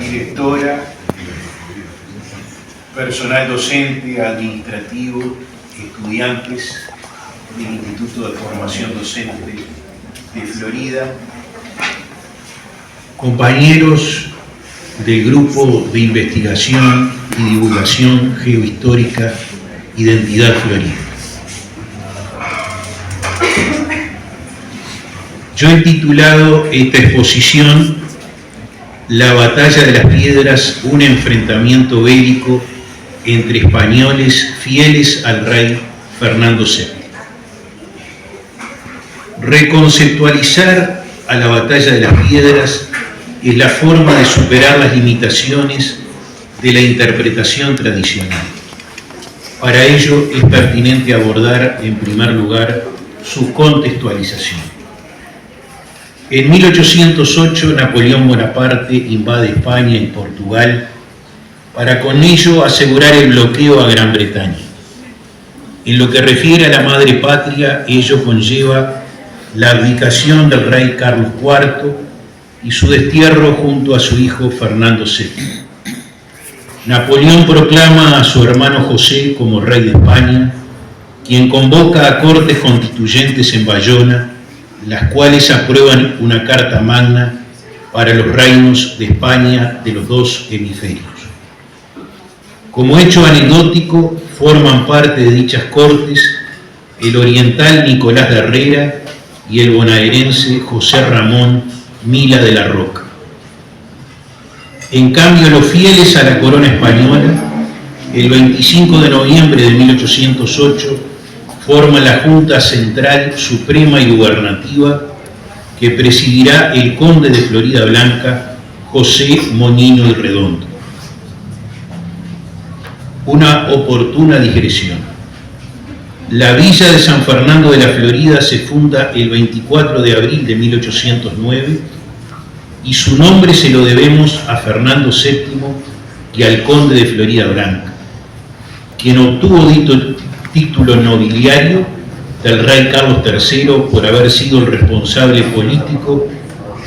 directora, personal docente, administrativo, estudiantes del Instituto de Formación Docente de Florida, compañeros del Grupo de Investigación y Divulgación Geohistórica Identidad Florida. Yo he titulado esta exposición La Batalla de las Piedras, un enfrentamiento bélico entre españoles fieles al rey Fernando VII. Reconceptualizar a la Batalla de las Piedras es la forma de superar las limitaciones de la interpretación tradicional. Para ello es pertinente abordar, en primer lugar, su contextualización. En 1808, Napoleón Bonaparte invade España y Portugal para con ello asegurar el bloqueo a Gran Bretaña. En lo que refiere a la madre patria, ello conlleva la abdicación del rey Carlos IV y su destierro junto a su hijo Fernando VII. Napoleón proclama a su hermano José como rey de España, quien convoca a cortes constituyentes en Bayona, las cuales aprueban una carta magna para los reinos de España de los dos hemisferios. Como hecho anecdótico, forman parte de dichas cortes el oriental Nicolás de Herrera y el bonaerense José Ramón Mila de la Roca. En cambio, los fieles a la corona española, el 25 de noviembre de 1808, forma la Junta Central Suprema y Gubernativa que presidirá el conde de Florida Blanca, José Moñino y Redondo. Una oportuna digresión. La villa de San Fernando de la Florida se funda el 24 de abril de 1809 y su nombre se lo debemos a Fernando VII y al conde de Florida Blanca, quien obtuvo dicho título nobiliario del rey Carlos III por haber sido el responsable político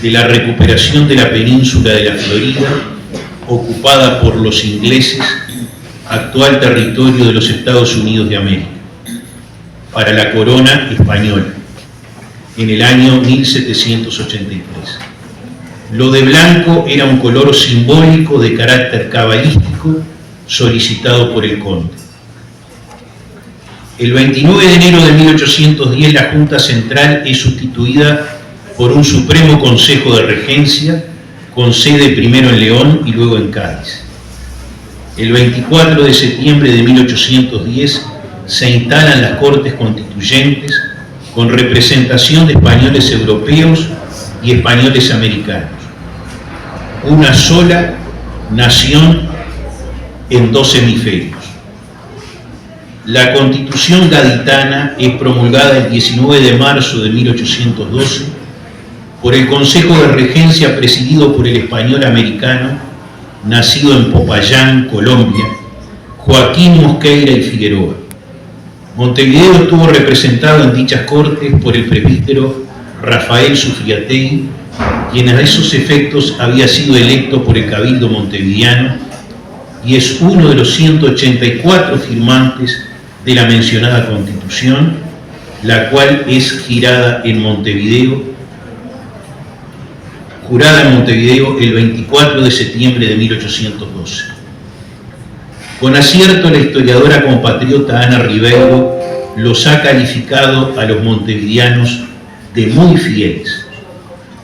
de la recuperación de la península de la Florida, ocupada por los ingleses, actual territorio de los Estados Unidos de América, para la corona española, en el año 1783. Lo de blanco era un color simbólico de carácter cabalístico solicitado por el conde. El 29 de enero de 1810 la Junta Central es sustituida por un Supremo Consejo de Regencia con sede primero en León y luego en Cádiz. El 24 de septiembre de 1810 se instalan las Cortes Constituyentes con representación de españoles europeos y españoles americanos. Una sola nación en dos hemisferios. La Constitución gaditana es promulgada el 19 de marzo de 1812 por el Consejo de Regencia presidido por el español americano, nacido en Popayán, Colombia, Joaquín Mosqueira y Figueroa. Montevideo estuvo representado en dichas cortes por el presbítero Rafael Sufriategui, quien a esos efectos había sido electo por el Cabildo montevideano y es uno de los 184 firmantes de la mencionada Constitución, la cual es jurada en Montevideo el 24 de septiembre de 1812. Con acierto, la historiadora compatriota Ana Ribeiro los ha calificado a los montevideanos de muy fieles,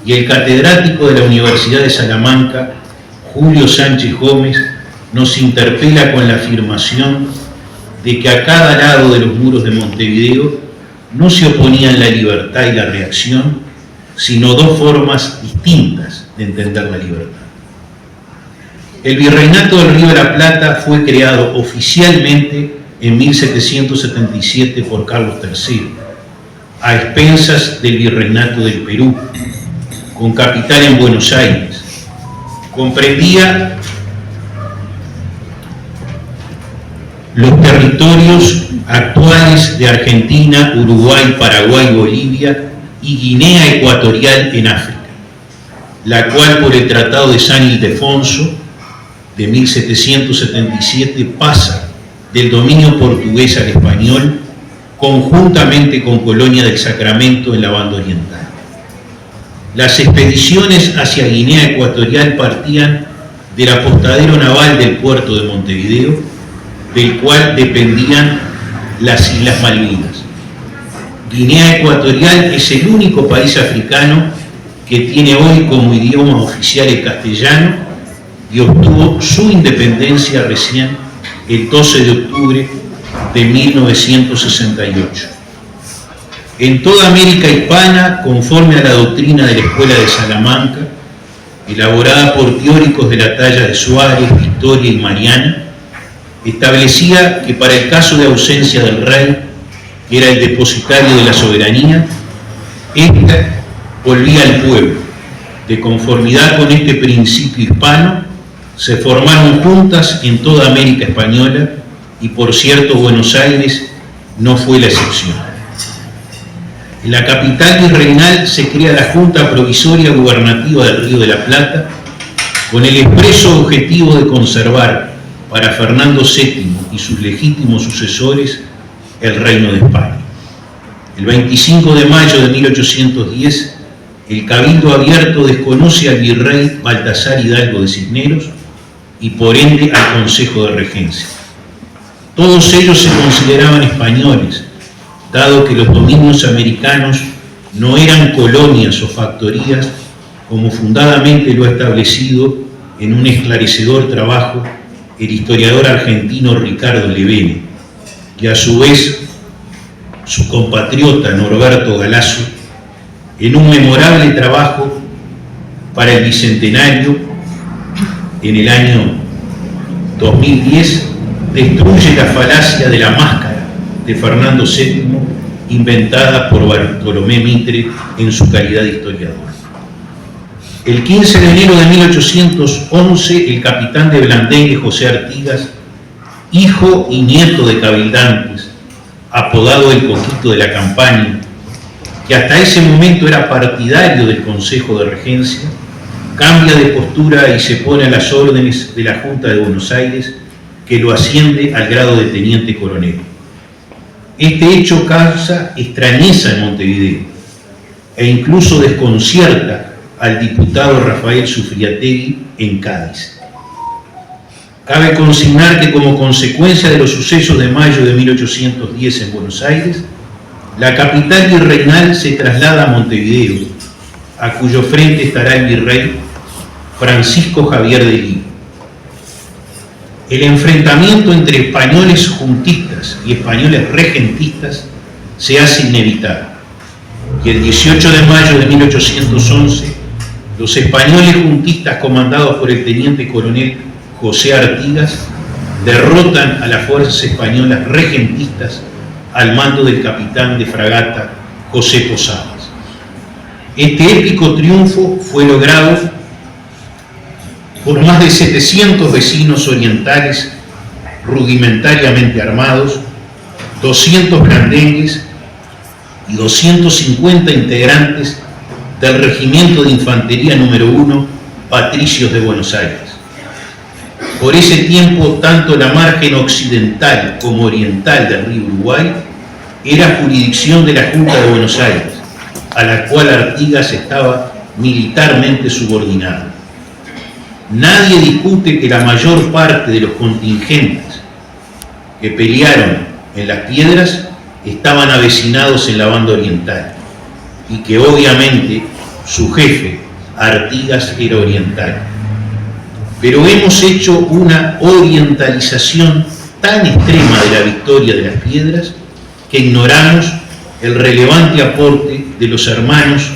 y el catedrático de la Universidad de Salamanca, Julio Sánchez Gómez, nos interpela con la afirmación de que a cada lado de los muros de Montevideo no se oponían la libertad y la reacción, sino dos formas distintas de entender la libertad. El Virreinato del Río de la Plata fue creado oficialmente en 1777 por Carlos III, a expensas del Virreinato del Perú, con capital en Buenos Aires. Comprendía los territorios actuales de Argentina, Uruguay, Paraguay, Bolivia y Guinea Ecuatorial en África. la cual por el Tratado de San Ildefonso de 1777 pasa del dominio portugués al español, conjuntamente con Colonia del Sacramento en la banda oriental. Las expediciones hacia Guinea Ecuatorial partían del apostadero naval del puerto de Montevideo, del cual dependían las Islas Malvinas. Guinea Ecuatorial es el único país africano que tiene hoy como idioma oficial el castellano y obtuvo su independencia recién el 12 de octubre de 1968. En toda América hispana, conforme a la doctrina de la Escuela de Salamanca, elaborada por teóricos de la talla de Suárez, Victoria y Mariana, establecía que para el caso de ausencia del rey, que era el depositario de la soberanía, ésta volvía al pueblo. De conformidad con este principio hispano, se formaron juntas en toda América española y, por cierto, Buenos Aires no fue la excepción. En la capital virreinal se crea la Junta Provisoria Gubernativa del Río de la Plata con el expreso objetivo de conservar para Fernando VII y sus legítimos sucesores el Reino de España. El 25 de mayo de 1810, el Cabildo Abierto desconoce al virrey Baltasar Hidalgo de Cisneros y por ende al Consejo de Regencia. Todos ellos se consideraban españoles, dado que los dominios americanos no eran colonias o factorías, como fundadamente lo ha establecido en un esclarecedor trabajo el historiador argentino Ricardo Levene, y a su vez su compatriota Norberto Galazo, en un memorable trabajo para el Bicentenario en el año 2010, destruye la falacia de la máscara de Fernando VII, inventada por Bartolomé Mitre en su calidad de historiador. El 15 de enero de 1811, el capitán de Blandengue, José Artigas, hijo y nieto de cabildantes, apodado el Coquito de la Campaña, que hasta ese momento era partidario del Consejo de Regencia, cambia de postura y se pone a las órdenes de la Junta de Buenos Aires, que lo asciende al grado de teniente coronel. Este hecho causa extrañeza en Montevideo e incluso desconcierta al diputado Rafael Sufriategui en Cádiz. Cabe consignar que como consecuencia de los sucesos de mayo de 1810 en Buenos Aires, la capital virreinal se traslada a Montevideo, a cuyo frente estará el virrey Francisco Javier de Lima. El enfrentamiento entre españoles juntistas y españoles regentistas se hace inevitable, y el 18 de mayo de 1811, los españoles juntistas comandados por el teniente coronel José Artigas derrotan a las fuerzas españolas regentistas al mando del capitán de fragata José Posadas. Este épico triunfo fue logrado por más de 700 vecinos orientales rudimentariamente armados, 200 blandengues y 250 integrantes del Regimiento de Infantería número 1 Patricios de Buenos Aires. Por ese tiempo, tanto la margen occidental como oriental del río Uruguay era jurisdicción de la Junta de Buenos Aires, a la cual Artigas estaba militarmente subordinado. Nadie discute que la mayor parte de los contingentes que pelearon en Las Piedras estaban avecinados en la banda oriental y que obviamente su jefe, Artigas, era oriental. Pero hemos hecho una orientalización tan extrema de la victoria de Las Piedras que ignoramos el relevante aporte de los hermanos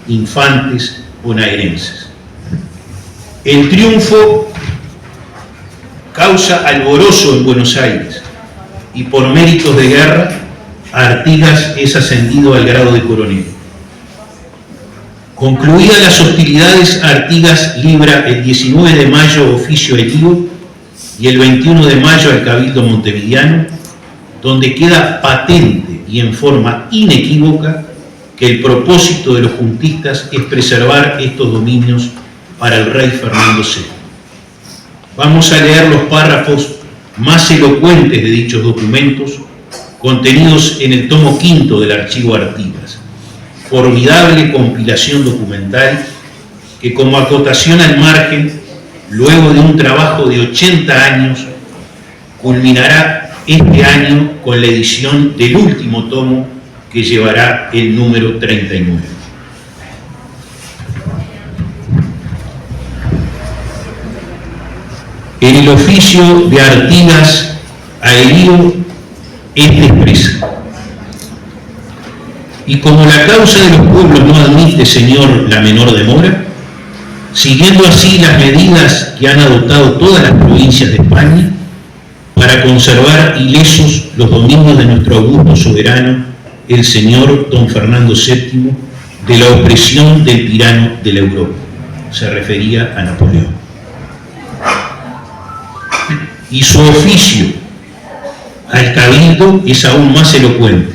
infantes bonaerenses. El triunfo causa alborozo en Buenos Aires y por méritos de guerra Artigas es ascendido al grado de coronel. Concluidas las hostilidades, Artigas libra el 19 de mayo oficio a Elío y el 21 de mayo al Cabildo Montevideano, donde queda patente y en forma inequívoca que el propósito de los juntistas es preservar estos dominios para el rey Fernando VII. Vamos a leer los párrafos más elocuentes de dichos documentos contenidos en el tomo quinto del Archivo Artigas, formidable compilación documental que, como acotación al margen, luego de un trabajo de 80 años, culminará este año con la edición del último tomo, que llevará el número 39. En el oficio de Artigas a Elío, este expresa: y como la causa de los pueblos no admite, Señor, la menor demora, siguiendo así las medidas que han adoptado todas las provincias de España para conservar ilesos los dominios de nuestro augusto soberano, el señor don Fernando VII, de la opresión del tirano de la Europa. Se refería a Napoleón. Y su oficio al cabildo es aún más elocuente.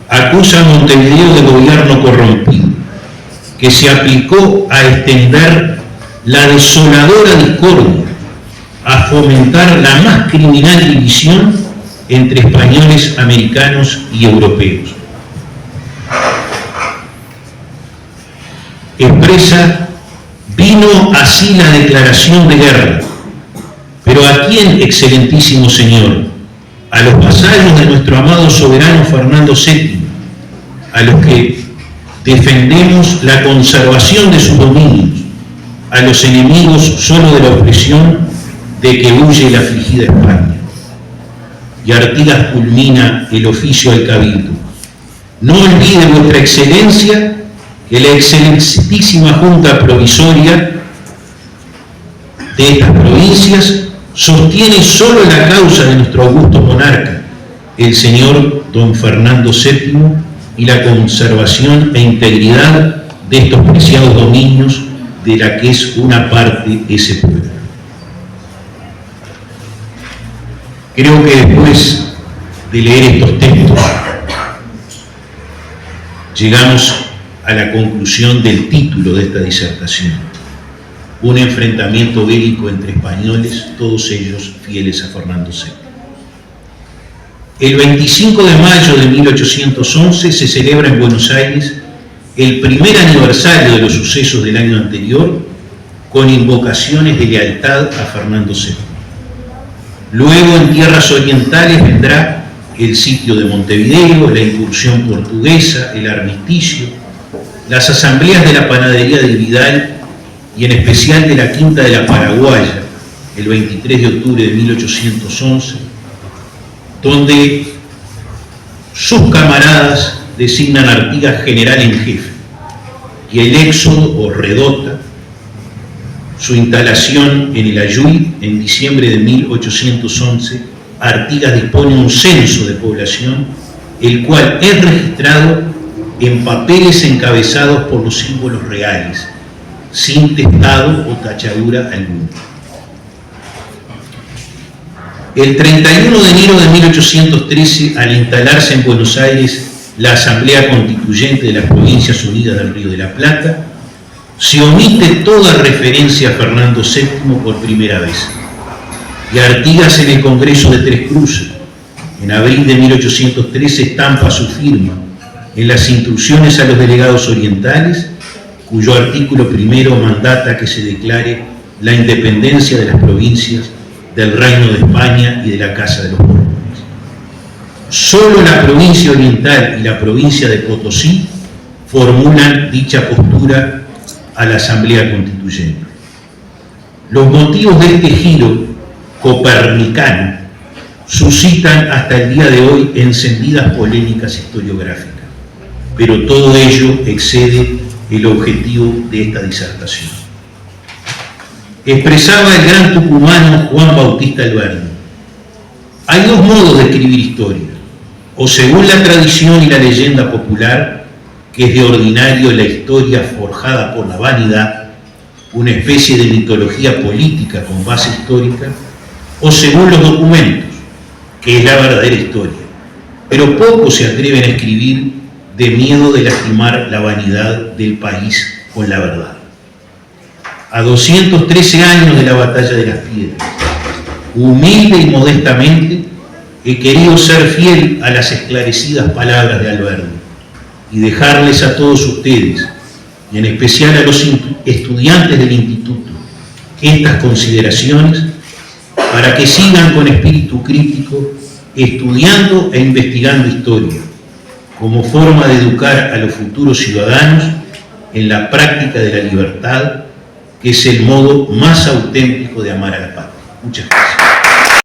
Acusa a Montevideo de gobierno corrompido, que se aplicó a extender la desoladora discordia, a fomentar la más criminal división entre españoles, americanos y europeos. Expresa: vino así la declaración de guerra. ¿Pero a quién, excelentísimo señor? A los vasallos de nuestro amado soberano Fernando VII, a los que defendemos la conservación de sus dominios, a los enemigos solo de la opresión de que huye la afligida España. Y Artigas culmina el oficio al cabildo: no olvide vuestra excelencia que la excelentísima Junta Provisoria de estas provincias sostiene solo la causa de nuestro augusto monarca, el señor don Fernando VII, y la conservación e integridad de estos preciados dominios de la que es una parte ese pueblo. Creo que después de leer estos textos llegamos a la conclusión del título de esta disertación: un enfrentamiento bélico entre españoles, todos ellos fieles a Fernando VII. El 25 de mayo de 1811 se celebra en Buenos Aires el primer aniversario de los sucesos del año anterior, con invocaciones de lealtad a Fernando VII. Luego, en tierras orientales, vendrá el sitio de Montevideo, la incursión portuguesa, el armisticio, las asambleas de la panadería de Vidal y en especial de la Quinta de la Paraguaya, el 23 de octubre de 1811, donde sus camaradas designan a Artigas general en jefe, y el éxodo o redota, su instalación en el Ayuy en diciembre de 1811, Artigas dispone un censo de población, el cual es registrado en papeles encabezados por los símbolos reales, sin testado o tachadura alguna. El 31 de enero de 1813, al instalarse en Buenos Aires la Asamblea Constituyente de las Provincias Unidas del Río de la Plata, se omite toda referencia a Fernando VII por primera vez. Y Artigas, en el Congreso de Tres Cruces, en abril de 1813, estampa su firma en las instrucciones a los delegados orientales, cuyo artículo primero mandata que se declare la independencia de las provincias del Reino de España y de la Casa de los Borbones. Solo la provincia oriental y la provincia de Potosí formulan dicha postura a la Asamblea Constituyente. Los motivos de este giro copernicano suscitan hasta el día de hoy encendidas polémicas historiográficas, pero todo ello excede el objetivo de esta disertación. Expresaba el gran tucumano Juan Bautista Alberdi: hay dos modos de escribir historia, o según la tradición y la leyenda popular, que es de ordinario la historia forjada por la vanidad, una especie de mitología política con base histórica, o según los documentos, que es la verdadera historia. Pero pocos se atreven a escribir de miedo de lastimar la vanidad del país con la verdad. A 213 años de la batalla de las piedras, humilde y modestamente, he querido ser fiel a las esclarecidas palabras de Alberdi y dejarles a todos ustedes, y en especial a los estudiantes del Instituto, estas consideraciones para que sigan con espíritu crítico estudiando e investigando historia, como forma de educar a los futuros ciudadanos en la práctica de la libertad, que es el modo más auténtico de amar a la patria. Muchas gracias.